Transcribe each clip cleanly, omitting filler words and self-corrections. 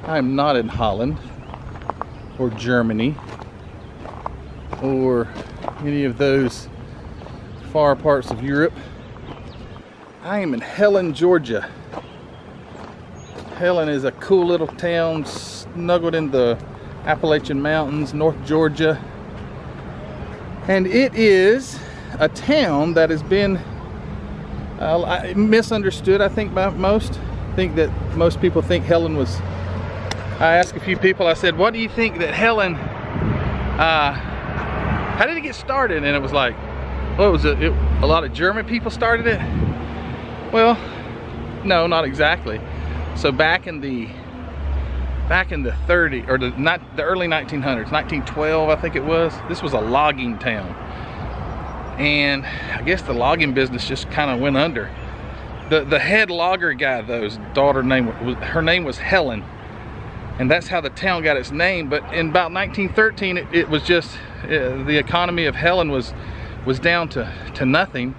I'm not in Holland or Germany or any of those far parts of Europe. I am in Helen, Georgia. Helen is a cool little town snuggled in the Appalachian Mountains, North Georgia. And it is a town that has been misunderstood, I think, by most. I think that most people think Helen was... I asked a few people, I said, what do you think that Helen, how did it get started? And it was like, well, a lot of German people started it? Well, no, not exactly. So back in the 30s, or the early 1900s, 1912 I think it was, this was a logging town. And I guess the logging business just kind of went under. The head logger guy, though, his daughter's name was Helen. And that's how the town got its name. But in about 1913, it was just, the economy of Helen was down to nothing.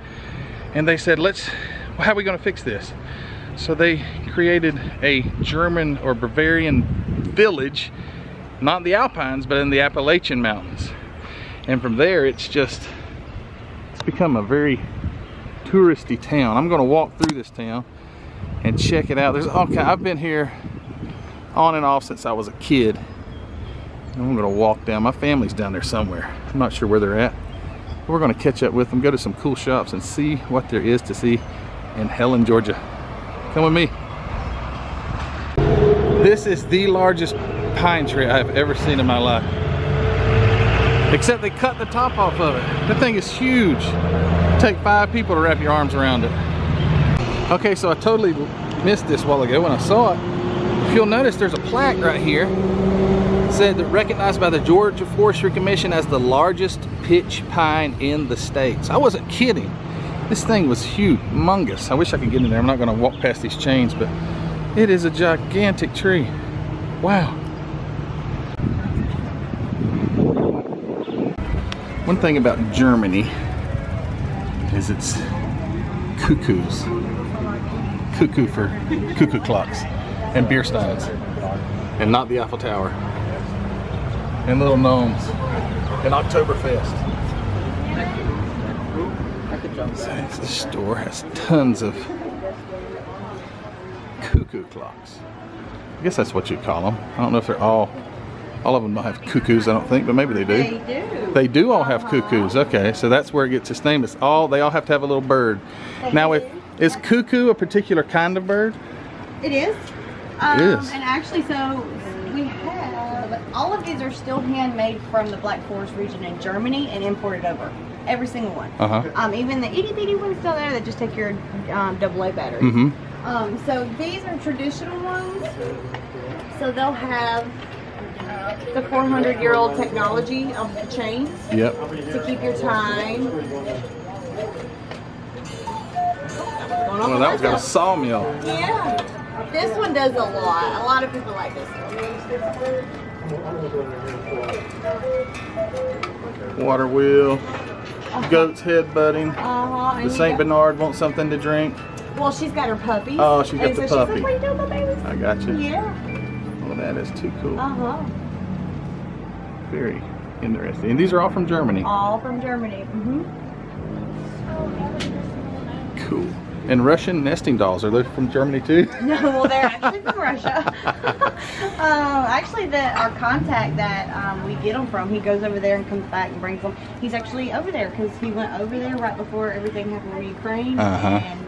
And they said, how are we gonna fix this? So they created a German or Bavarian village, not in the Alpines, but in the Appalachian Mountains. And from there, it's become a very touristy town. I'm gonna walk through this town and check it out. I've been here on and off since I was a kid. And I'm gonna walk down. My family's down there somewhere. I'm not sure where they're at. But we're gonna catch up with them, go to some cool shops and see what there is to see in Helen, Georgia. Come with me. This is the largest pine tree I've ever seen in my life. Except they cut the top off of it. That thing is huge. It'd take 5 people to wrap your arms around it. Okay, so I totally missed this a while ago when I saw it. If you'll notice, there's a plaque right here. It said that recognized by the Georgia Forestry Commission as the largest pitch pine in the states. I wasn't kidding. This thing was humongous. I wish I could get in there. I'm not gonna walk past these chains, but it is a gigantic tree. Wow. One thing about Germany is it's cuckoos. Cuckoo for cuckoo clocks. And beer steins, and not the Eiffel Tower, and little gnomes, and Oktoberfest. So this store has tons of cuckoo clocks. I guess that's what you call them. I don't know if they're all of them don't have cuckoos, I don't think, but maybe they do. They do. They do all have cuckoos. Okay, so that's where it gets its name. They all have to have a little bird. Now, is cuckoo a particular kind of bird? It is. It is. And actually, so we have, all of these are still handmade from the Black Forest region in Germany and imported over. Every single one. Even the itty bitty ones still there that just take your AA batteries. So these are traditional ones. So they'll have the 400-year-old technology of the chains. Yep. To keep your time. Well, that one's got a sawmill. Yeah. This one does a lot. A lot of people like this one. Water wheel. Goats headbutting. The St. got... Bernard wants something to drink. Well, she's got her puppies. Oh, she's got the puppy. She's like, what are you doing, my babies? I got you. Yeah. Well, that is too cool. Very interesting. And these are all from Germany. All from Germany. Cool. And Russian nesting dolls, are they from Germany too? No, well, they're actually from Russia. Actually, our contact that we get them from, he goes over there and comes back and brings them. He's actually over there because he went over there right before everything happened with Ukraine. And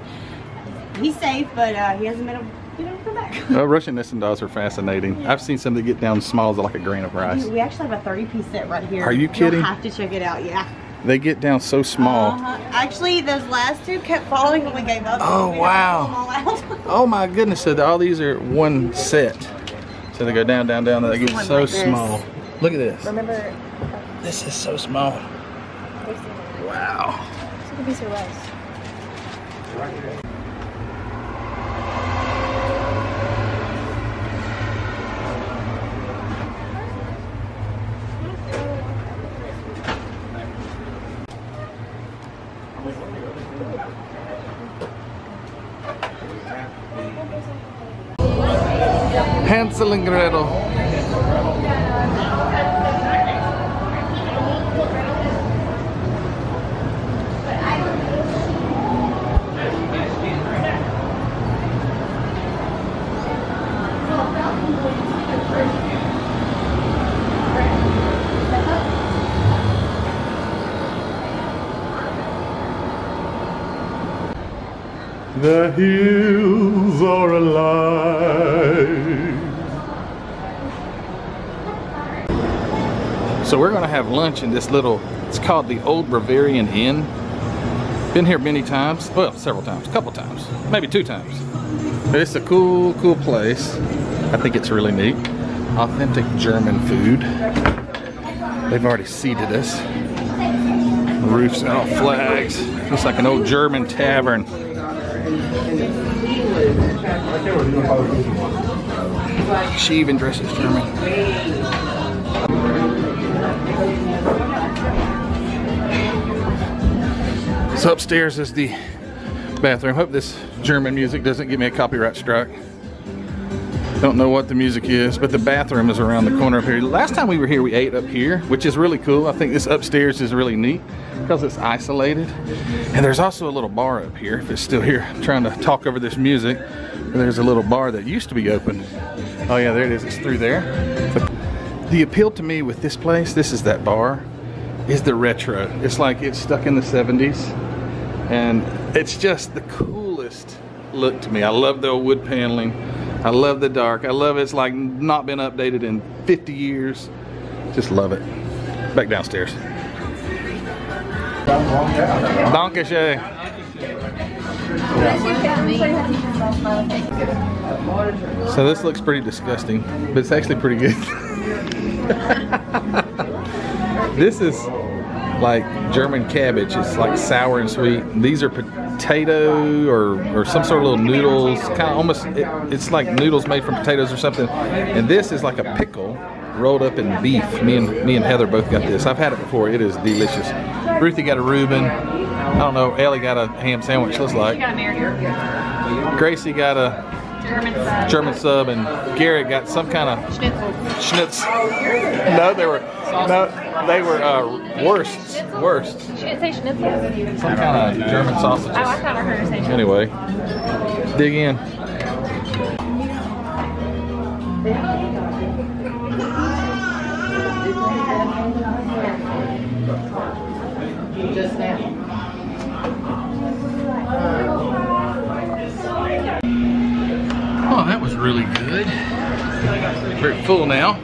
he's safe, but he hasn't been able to come back. Well, Russian nesting dolls are fascinating. Yeah. I've seen some that get down as small as like a grain of rice. We actually have a 30-piece set right here. Are you kidding? You'll have to check it out, yeah. They get down so small. Actually, those last two kept falling when we gave up. Oh, wow. Oh my goodness, so all these are one set. So they go down, down, down, and they get so small. Look at this. Remember, this is so small. Wow. It's like a piece of rice. Hansel and Gretel. The hills are alive. So we're gonna have lunch in this little, it's called the Old Bavarian Inn. Been here many times, well, several times, a couple times, maybe 2 times. But it's a cool place. I think it's really neat. Authentic German food. They've already seated us. The roof's got all flags. Looks like an old German tavern. She even dresses German. So upstairs is the bathroom. Hope this German music doesn't give me a copyright strike. Don't know what the music is, but the bathroom is around the corner up here. Last time we were here, we ate up here, which is really cool. I think this upstairs is really neat because it's isolated. And there's also a little bar up here, if it's still here. I'm trying to talk over this music. There's a little bar that used to be open. Oh yeah, there it is, it's through there. But the appeal to me with this place, this is that bar, is the retro. It's like it's stuck in the 70s. And it's just the coolest look to me. I love the old wood paneling. I love the dark. I love it's like not been updated in 50 years. Just love it. Back downstairs. Dankeschön. So this looks pretty disgusting, but it's actually pretty good. This is like German cabbage. It's like sour and sweet. These are potato or some sort of little noodles. Kind of almost, it's like noodles made from potatoes or something. And this is like a pickle rolled up in beef. Me and Heather both got this. I've had it before. It is delicious. Ruthie got a Reuben. I don't know. Ellie got a ham sandwich. Looks like. Gracie got a German sub, and Garrett got some kind of schnitzel. No, they were wursts. She didn't say schnitzel? Some kind of German sausages. Oh, I thought I heard her say schnitzel. Anyway, dig in. Oh, that was really good. Very full now.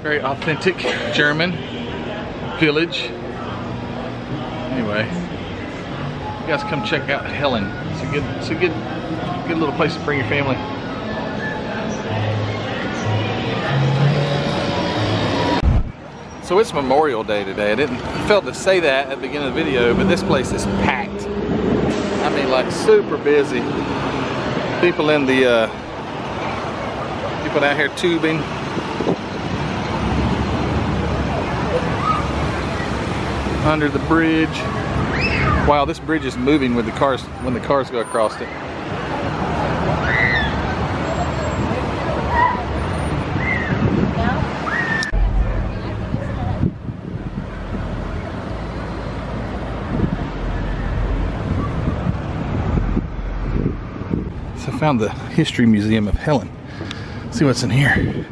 Very authentic German village. Anyway, you guys come check out Helen. It's a good little place to bring your family. So it's Memorial Day today. I failed to say that at the beginning of the video, but this place is packed. I mean, like super busy. People in the people down here tubing. Under the bridge. Wow, this bridge is moving with the cars when the cars go across it. So I found the History Museum of Helen. Let's see what's in here.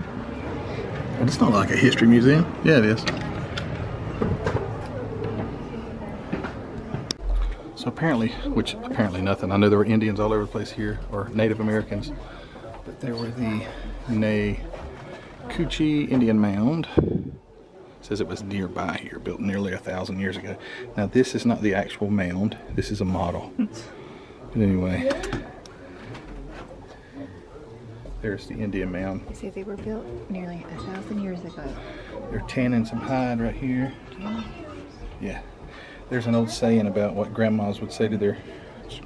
Well, it's not like a history museum. Yeah, it is. So apparently nothing. I know there were Indians all over the place here, or Native Americans, but there were the Nekuchi Indian Mound. It says it was nearby here, built nearly 1,000 years ago. Now this is not the actual mound. This is a model. But anyway, there's the Indian Mound. It says they were built nearly 1,000 years ago. They're tanning some hide right here. Yeah. There's an old saying about what grandmas would say to their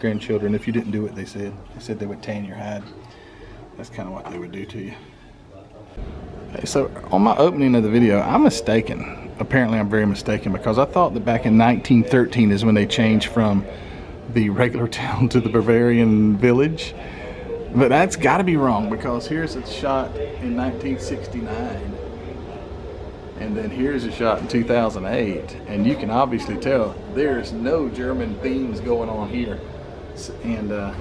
grandchildren if you didn't do it, they said they would tan your hide. That's kind of what they would do to you. Okay, so on my opening of the video, I'm mistaken. Apparently I'm very mistaken, because I thought that back in 1913 is when they changed from the regular town to the Bavarian village. But that's got to be wrong, because here's a shot in 1969. And then here's a shot in 2008, and you can obviously tell there's no German themes going on here. And the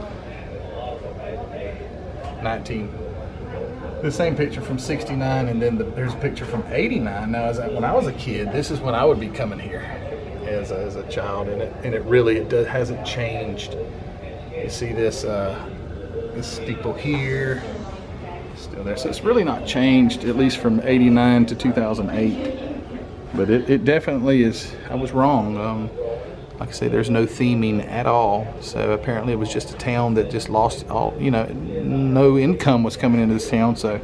same picture from 69, and then there's a picture from 89. Now, when I was a kid, this is when I would be coming here as a child, and it really hasn't changed. You see this steeple here. Still there, so it's really not changed, at least from 89 to 2008. But it definitely is. I was wrong. Like I say, there's no theming at all. So apparently it was just a town that just lost all, no income was coming into this town. So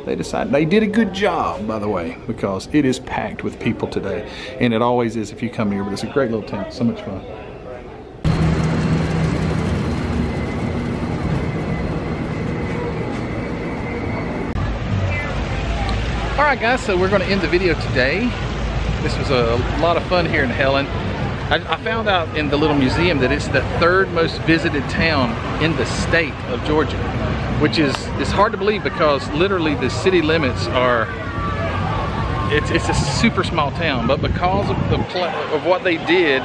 they decided, they did a good job, by the way, because it is packed with people today. And it always is if you come here, but it's a great little town, so much fun. Alright guys, so we're going to end the video today. This was a lot of fun here in Helen. I found out in the little museum that it's the third most visited town in the state of Georgia, which is hard to believe, because literally the city limits are, it's a super small town, but because of what they did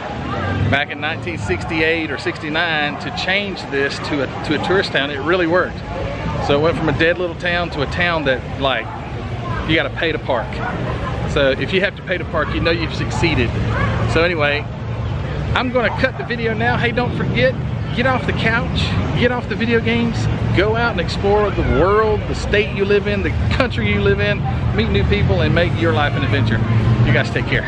back in 1968 or 69 to change this to a tourist town, it really worked. So it went from a dead little town to a town that, like, you gotta pay to park. So if you have to pay to park, you know you've succeeded. So anyway, I'm gonna cut the video now. Hey, don't forget, get off the couch, get off the video games, go out and explore the world, the state you live in, the country you live in, meet new people, and make your life an adventure. You guys take care.